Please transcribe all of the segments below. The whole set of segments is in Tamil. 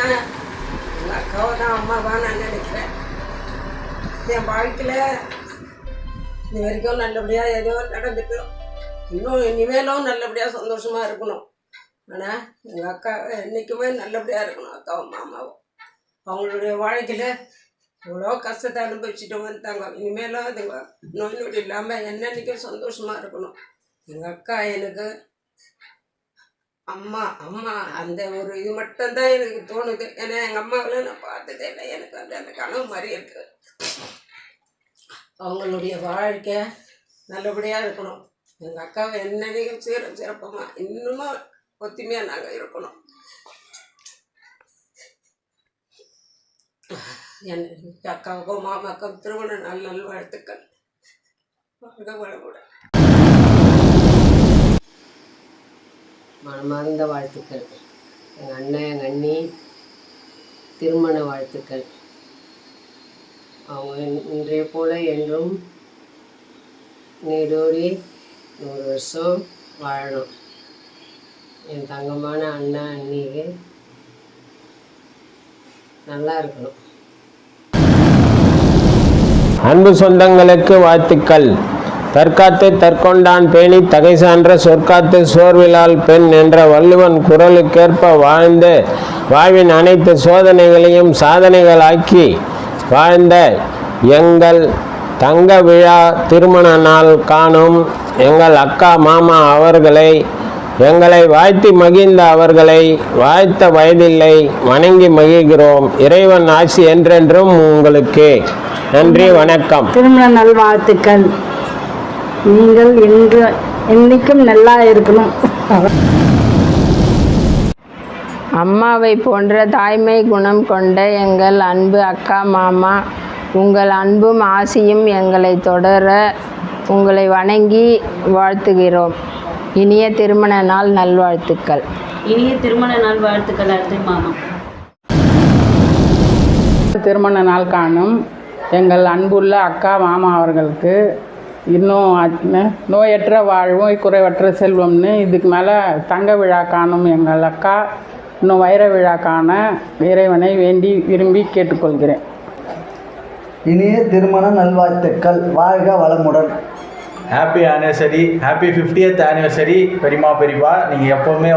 அண்ணா எங்கள் அக்காவை தான் அம்மாவாக நான் நினைக்கிறேன். என் வாழ்க்கையில் இது வரைக்கும் நல்லபடியாக ஏதோ நடந்துட்டோம். இன்னும் இனிமேலும் நல்லபடியாக சந்தோஷமாக இருக்கணும். ஆனால் எங்கள் அக்கா என்றைக்குமே நல்லபடியாக இருக்கணும். அக்காவும் மாமாவும் அவங்களுடைய வாழ்க்கையில் எவ்வளோ கஷ்டத்தை அனுபவிச்சுட்டு வந்துட்டாங்க. இனிமேலும் அதுங்க நோய் நொடி இல்லாமல் என்னன்னைக்கும் சந்தோஷமாக இருக்கணும். எங்கள் அக்கா எனக்கு அம்மா அம்மா அந்த ஒரு இது மட்டும்தான் எனக்கு தோணுது. ஏன்னா எங்கள் அம்மாவில் நான் பார்த்ததே இல்லை. எனக்கு அந்த கனவு மாதிரி இருக்குது. அவங்களுடைய வாழ்க்கை நல்லபடியாக இருக்கணும். எங்கள் அக்காவை என்னன்னைக்கும் சிறப்பமாக இன்னமும் ஒத்துமையாக நாங்கள் இருக்கணும். என் அக்காவுக்கும் மாமாக்கும் திருமண நாள் நல்வாழ்த்துக்கள். மனமார்ந்த வாழ்த்துக்கள். எங்கள் அண்ணன் எங்கள் அண்ணி திருமண வாழ்த்துக்கள். அவங்க இன்றைய போல என்றும் நீடோடி 100 வருஷம் வாழணும். என் தங்கமான அண்ணா அண்ணிக்கு நல்லா இருக்கணும். அன்பு சொந்தங்களுக்கு வாழ்த்துக்கள். தற்காத்து தற்கொண்டான் பேணி தகை சான்ற சொற்காத்து சோர்விலால் பெண் என்ற வள்ளுவன் குரலுக்கேற்ப வாழ்ந்து வாழ்வின் அனைத்து சோதனைகளையும் சாதனைகளாக்கி வாழ்ந்த எங்கள் தங்க விழா திருமண நாள் காணும் எங்கள் அக்கா மாமா அவர்களை, எங்களை வாழ்த்தி மகிழ்ந்த அவர்களை வாழ்த்த வயதில்லை, வணங்கி மகிழ்கிறோம். இறைவன் ஆசி என்றென்றும் உங்களுக்கு. நன்றி, வணக்கம். திருமண நல்வாழ்த்துக்கள். நீங்கள் என்றைக்கும் நல்லா இருக்கணும். அம்மாவை போன்ற தாய்மை குணம் கொண்ட எங்கள் அன்பு அக்கா மாமா, உங்கள் அன்பும் ஆசியும் எங்களை தொடர உங்களை வணங்கி வாழ்த்துகிறோம். இனிய திருமண நாள் நல்வாழ்த்துக்கள். இனிய திருமண நாள் வாழ்த்துக்கள் அத்தை மாமா. திருமண நாள் காணும் எங்கள் அன்புள்ள அக்கா மாமா அவர்களுக்கு இன்னும் நோயற்ற வாழ்வும் குறைவற்ற செல்வம்னு இதுக்கு மேலே தங்க விழா காணும் எங்கள் அக்கா இன்னும் வைர விழா காண இறைவனை வேண்டி விரும்பி கேட்டுக்கொள்கிறேன். இனிய திருமண நல்வாழ்த்துக்கள். வாழ்க வளமுடன். Happy anniversary, happy 50th anniversary பெரியமா பெரியப்பா. நீங்கள் எப்போவுமே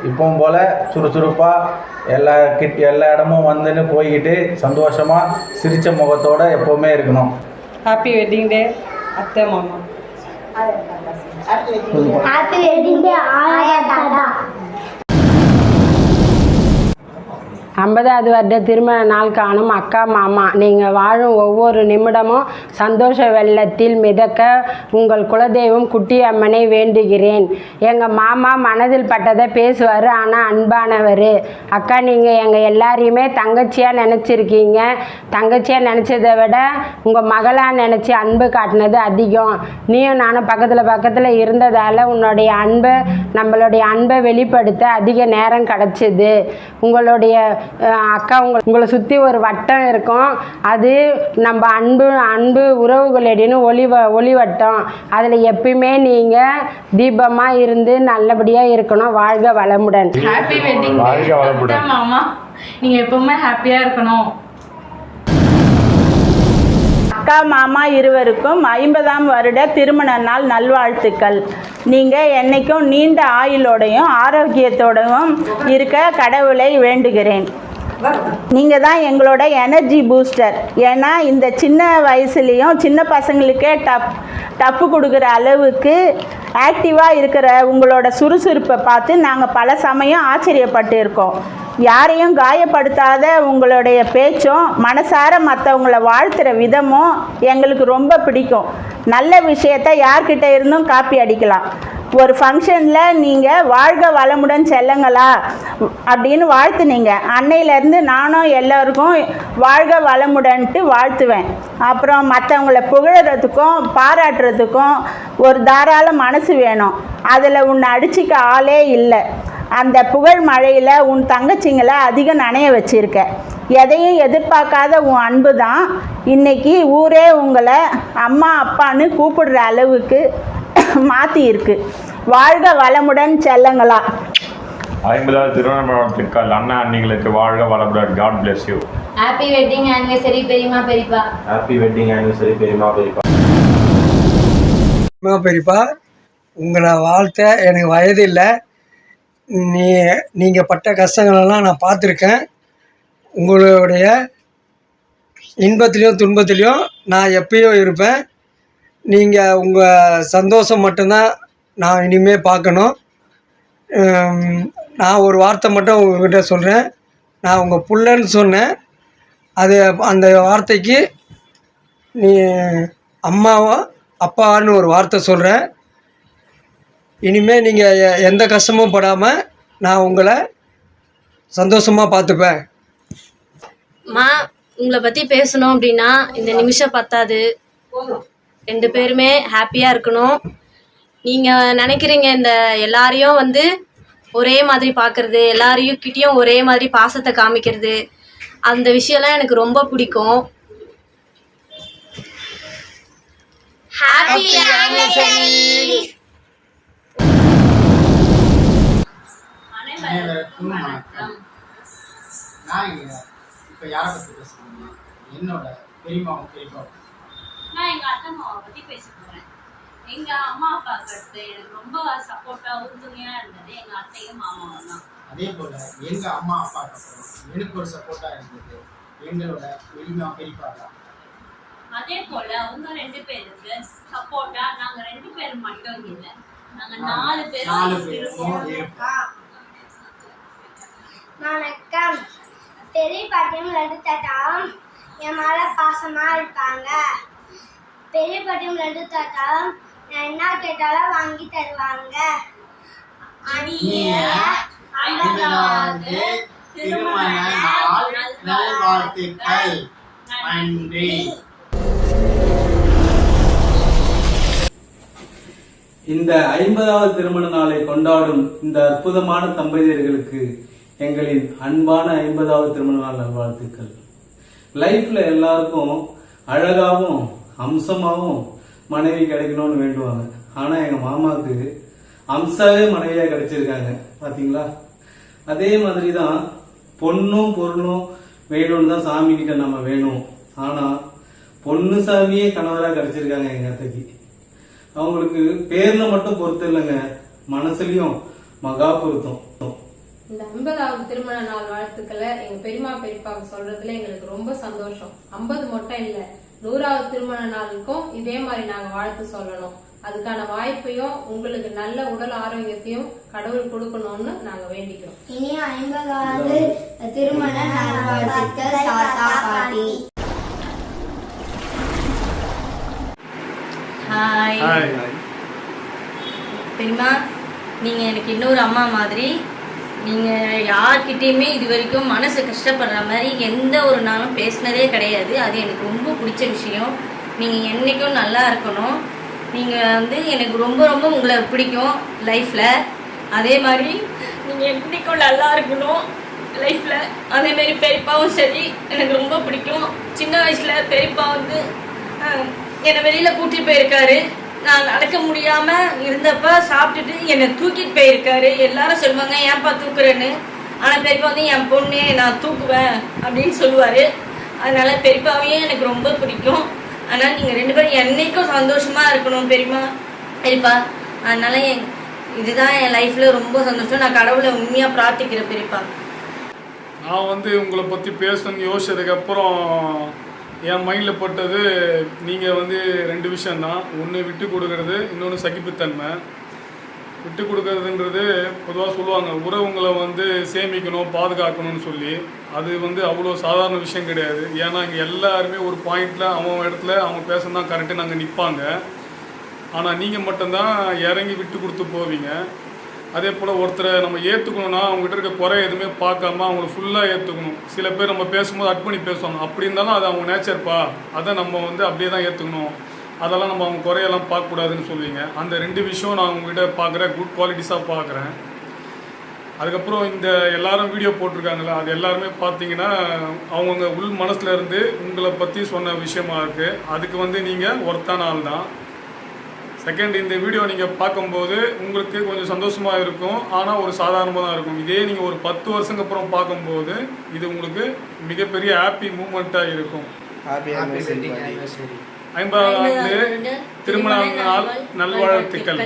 இப்பவும் போல் சுறுசுறுப்பாக எல்லா இடமும் வந்துன்னு போய்கிட்டு சந்தோஷமாக சிரித்த முகத்தோடு எப்போவுமே இருக்கணும். ஹாப்பி வெட்டிங் டே அத்தை மாமா. ஹாப்பி வெட்டிங் டே ஆயா தாத்தா. 50வது வருட திருமண நாள் காணும் அக்கா மாமா, நீங்கள் வாழும் ஒவ்வொரு நிமிடமும் சந்தோஷ வெள்ளத்தில் மிதக்க உங்கள் குலதெய்வம் குட்டி அம்மனை வேண்டுகிறேன். எங்கள் மாமா மனதில் பட்டதை பேசுவார், ஆனால் அன்பானவர். அக்கா, நீங்கள் எங்கள் எல்லாரையுமே தங்கச்சியாக நினச்சிருக்கீங்க. தங்கச்சியாக நினச்சதை விட உங்கள் மகளாக நினச்சி அன்பு காட்டினது அதிகம். நீயும் நானும் பக்கத்தில் இருந்ததால் நம்மளுடைய அன்பை வெளிப்படுத்த அதிக நேரம் கிடச்சிது. உங்களுடைய அக்கா உங்களை சுற்றி ஒரு வட்டம் இருக்கும். அது நம்ம அன்பு உறவுகளிடையே ஒளிவட்டம். அதில் எப்பயுமே நீங்கள் தீபமாக இருந்து நல்லபடியாக இருக்கணும். வாழ்க வளமுடன். ஹாப்பி வெட்டிங் டே மாமா. நீங்கள் எப்பவுமே ஹாப்பியாக இருக்கணும். அக்கா மாமா இருவருக்கும் 50ஆம் வருட திருமண நாள் நல்வாழ்த்துக்கள். நீங்கள் என்றைக்கும் நீண்ட ஆயுளோடையும் ஆரோக்கியத்தோடையும் இருக்க கடவுளை வேண்டுகிறேன். நீங்கள் தான் எங்களோட எனர்ஜி பூஸ்டர். ஏன்னா இந்த சின்ன வயசுலேயும் சின்ன பசங்களுக்கே டப்பு கொடுக்குற அளவுக்கு ஆக்டிவாக இருக்கிற உங்களோட சுறுசுறுப்பை பார்த்து நாங்கள் பல சமயம் ஆச்சரியப்பட்டு இருக்கோம். யாரையும் காயப்படுத்தாத உங்களுடைய பேச்சும் மனசார மற்றவங்களை வாழ்த்துற விதமும் எங்களுக்கு ரொம்ப பிடிக்கும். நல்ல விஷயத்தை யார்கிட்ட இருந்தும் காப்பி அடிக்கலாம். ஒரு ஃபங்க்ஷனில் நீங்கள் வாழ்க வளமுடன் செல்லுங்களா அப்படின்னு வாழ்த்துனீங்க. அன்னையிலேருந்து நானும் எல்லோருக்கும் வாழ்க வளமுடன்ட்டு வாழ்த்துவேன். அப்புறம் மற்றவங்களை புகழறதுக்கும் பாராட்டுறதுக்கும் ஒரு தாராள மனசு வேணும். அதில் உன்னை அடிச்சிக்க ஆளே இல்லை. அந்த புகழ் மழையில் உன் தங்கச்சிங்களை அதிகம் நனைய வச்சிருக்க. எதையும் எதிர்பார்க்காத உன் அன்பு தான் இன்றைக்கி ஊரே உங்களை அம்மா அப்பான்னு கூப்பிடுற அளவுக்கு மாற்றி இருக்கு. வாழ்க வளமுடன் செல்லங்களா. 50வது திருமண வாழ்த்துக்கள். அண்ணா அண்ணிகளுக்கு வாழ்க வளமுடன். God bless you. Happy wedding anniversary பெரியம்மா பெரியப்பா. ஹாப்பி வெட்டிங் ஆனிவர்சரி பெரியம்மா பெரியப்பா. பெரியப்பா, உங்களை வாழ்த்த எனக்கு வயது இல்லை. நீங்கள் பட்ட கஷ்டங்களெல்லாம் நான் பார்த்துருக்கேன். உங்களுடைய இன்பத்துலேயும் துன்பத்துலேயும் நான் எப்பயும் இருப்பேன். நீங்கள் உங்கள் சந்தோஷம் மட்டும்தான் நான் இனிமேல் பார்க்கணும். நான் ஒரு வார்த்தை மட்டும் உங்கள்கிட்ட சொல்கிறேன். நான் உங்கள் புள்ளன்னு சொன்னேன். அது அந்த வார்த்தைக்கு நீ அம்மாவா அப்பான்னு ஒரு வார்த்தை சொல்கிறேன். இனிமேல் நீங்கள் எந்த கஷ்டமும் படாமல் நான் உங்களை சந்தோஷமாக பார்த்துப்பேன். அம்மா, உங்களை பற்றி பேசணும் அப்படின்னா இந்த நிமிஷம் பத்தாது. 2 பேருமே ஹாப்பியாக இருக்கணும். நீங்கள் நினைக்கிறீங்க இந்த எல்லாரையும் வந்து ஒரே மாதிரி பார்க்குறது, எல்லாரையும் கிட்டேயும் ஒரே மாதிரி பாசத்தை காமிக்கிறது, அந்த விஷயம்லாம் எனக்கு ரொம்ப பிடிக்கும். Happy anniversary. அனைவருக்கும் வணக்கம். நான் இப்போ யாரை பற்றி பேசுகிறேன்? என்னோட பெரியம்மாவும் பெரியப்பாவும். நான் எங்கள் அத்தை அம்மாவை பற்றி பேச போகிறேன். எங்கள் அம்மா அப்பாவுக்கு அடுத்து எனக்கு ரொம்ப சப்போர்ட்டாக உறுதுணையாக இருந்தது எங்கள் அத்தையும் மாமாவும் தான். அதே போல் எங்கள் அம்மா அப்பாவுக்கு அப்புறம் எனக்கு ஒரு சப்போர்ட்டாக இருந்தது எங்களோட பெரியம்மா பெரியப்பா தான். அதே போல் அவங்க 2 பேருக்கு சப்போர்ட்டாக நாங்கள் 2 பேர் மட்டும் இல்லை, நாங்கள் 4 பேரும் இருக்கோம். வணக்கம். பெரிய பாட்டியும் லட்டு தாத்தாவும் என் மேலே பாசமாக இருப்பாங்க. பெரிய பாட்டியும் லட்டு தாத்தாவும் நான் என்ன கேட்டாலும் வாங்கி தருவாங்க. திருமண நாள் நல்வாழ்த்துக்கள். நன்றி. இந்த 50வது திருமண நாளை கொண்டாடும் இந்த அற்புதமான தம்பதியர்களுக்கு எங்களின் அன்பான 50வது திருமண நாள் நல்வாழ்த்துக்கள். லைஃப்ல எல்லாருக்கும் அழகாவும் அம்சமாவும் மனைவி கிடைக்கணும்னு வேண்டுவாங்க. ஆனா எங்க மாமாவுக்கு அம்சாவே மனைவியா கிடைச்சிருக்காங்க பாத்தீங்களா. அதே மாதிரிதான் பொண்ணும் பொருளும் வேணும்னு தான் சாமி கிட்ட நம்ம வேணும். ஆனா பொண்ணு சாமியே கணவரா கிடைச்சிருக்காங்க எங்க அத்தைக்கு. அவங்களுக்கு பேர்ல மட்டும் பொறுத்து இல்லைங்க, மனசுலயும் மகா பொருத்தம். இந்த 50வது திருமண நாள் வாழ்த்துக்களை எங்க பெரியமா பெரியப்பாவுக்கு சொல்றதுல எங்களுக்கு ரொம்ப சந்தோஷம். 50 மட்டும் இல்ல, 100வது திருமண நாளுக்கும் இதே மாதிரி நாங்க வாழ்த்து சொல்லணும். அதுக்கான வாய்ப்பையும் உங்களுக்கு நல்ல உடல் ஆரோக்கியத்தையும் கடவுள் கொடுக்கணும்னு நாங்க வேண்டிக்கிறோம். இனி 50வது திருமண நல்வாழ்த்துக்கள் தாத்தா பாட்டி. ஹாய் பெரியம்மா, நீங்கள் எனக்கு இன்னொரு அம்மா மாதிரி. நீங்கள் யார்கிட்டேயுமே இது வரைக்கும் மனசு கஷ்டப்படுற மாதிரி எந்த ஒரு நாளும் பேசினதே கிடையாது. அது எனக்கு ரொம்ப பிடிச்ச விஷயம். நீங்கள் என்றைக்கும் நல்லா இருக்கணும். நீங்கள் வந்து எனக்கு ரொம்ப ரொம்ப உங்களை பிடிக்கும் லைஃப்பில். அதே மாதிரி நீங்கள் என்றைக்கும் நல்லா இருக்கணும் லைஃப்பில். அதேமாரி பெரியப்பாவும் சரி எனக்கு ரொம்ப பிடிக்கும். சின்ன வயசில் பெரியப்பா வந்து என்னை வெளியில் கூட்டிகிட்டு போயிருக்காரு. நான் நடக்க முடியாமல் இருந்தப்ப சாப்பிட்டுட்டு என்னை தூக்கிட்டு போயிருக்காரு. எல்லாரும் சொல்லுவாங்க ஏன்ப்பா தூக்குறேன்னு. ஆனால் பெரியப்பா வந்து என் பொண்ணு நான் தூக்குவேன் அப்படின்னு சொல்லுவார். அதனால் பெரியப்பாவையும் எனக்கு ரொம்ப பிடிக்கும். ஆனால் நீங்கள் 2 பேரும் என்னைக்கும் சந்தோஷமாக இருக்கணும் பெரியம்மா பெரியப்பா. அதனால் இதுதான் என் லைஃப்பில் ரொம்ப சந்தோஷம். நான் கடவுளை உண்மையாக பிரார்த்திக்கிறேன் பெரியப்பா. நான் வந்து உங்களை பற்றி பேசணும்னு யோசிச்சதுக்கப்புறம் என் மைண்டில் பட்டது நீங்கள் வந்து 2 விஷயந்தான். ஒன்று விட்டு கொடுக்கறது, இன்னொன்று சகிப்புத்தன்மை. விட்டு கொடுக்கறதுன்றது பொதுவாக சொல்லுவாங்க உறவுங்களை வந்து சேமிக்கணும் பாதுகாக்கணும்னு சொல்லி. அது வந்து அவ்வளோ சாதாரண விஷயம் கிடையாது. ஏன்னா இங்கே எல்லாருமே ஒரு பாயிண்டில் அவங்க இடத்துல அவங்க பேசணும் கரெக்டாக நாங்கள் நிற்பாங்க. ஆனால் நீங்கள் மட்டும்தான் இறங்கி விட்டு கொடுத்து போவீங்க. அதே போல் ஒருத்தரை நம்ம ஏற்றுக்கணுன்னா அவங்ககிட்ட இருக்க குறை எதுவுமே பார்க்காம அவங்கள ஃபுல்லாக ஏற்றுக்கணும். சில பேர் நம்ம பேசும்போது அட் பண்ணி பேசுவாங்க. அப்படி இருந்தாலும் அது அவங்க நேச்சர்ப்பா, அதை நம்ம வந்து அப்படியே தான் ஏற்றுக்கணும். அதெல்லாம் நம்ம அவங்க குறையெல்லாம் பார்க்கக்கூடாதுன்னு சொல்லுவீங்க. அந்த 2 விஷயம் நான் உங்ககிட்ட பார்க்குறேன், குட் குவாலிட்டிஸாக பார்க்குறேன். அதுக்கப்புறம் இந்த எல்லாரும் வீடியோ போட்டிருக்காங்களா, அது எல்லாருமே பார்த்தீங்கன்னா அவங்கவுங்க உள் மனசில் இருந்து உங்களை பற்றி சொன்ன விஷயமா இருக்குது. அதுக்கு வந்து நீங்கள் ஒர்த்தான ஆள் தான். செகண்ட், இந்த வீடியோ நீங்கள் பார்க்கும்போது உங்களுக்கு கொஞ்சம் சந்தோஷமாக இருக்கும், ஆனால் ஒரு சாதாரணமாக தான் இருக்கும். இதே நீங்கள் ஒரு 10 வருஷத்துக்கு அப்புறம் பார்க்கும்போது இது உங்களுக்கு மிகப்பெரிய ஹாப்பி மூமெண்ட்டாக இருக்கும். 50வது ஆண்டு திருமண நாள் நல்வாழ்த்துக்கள்.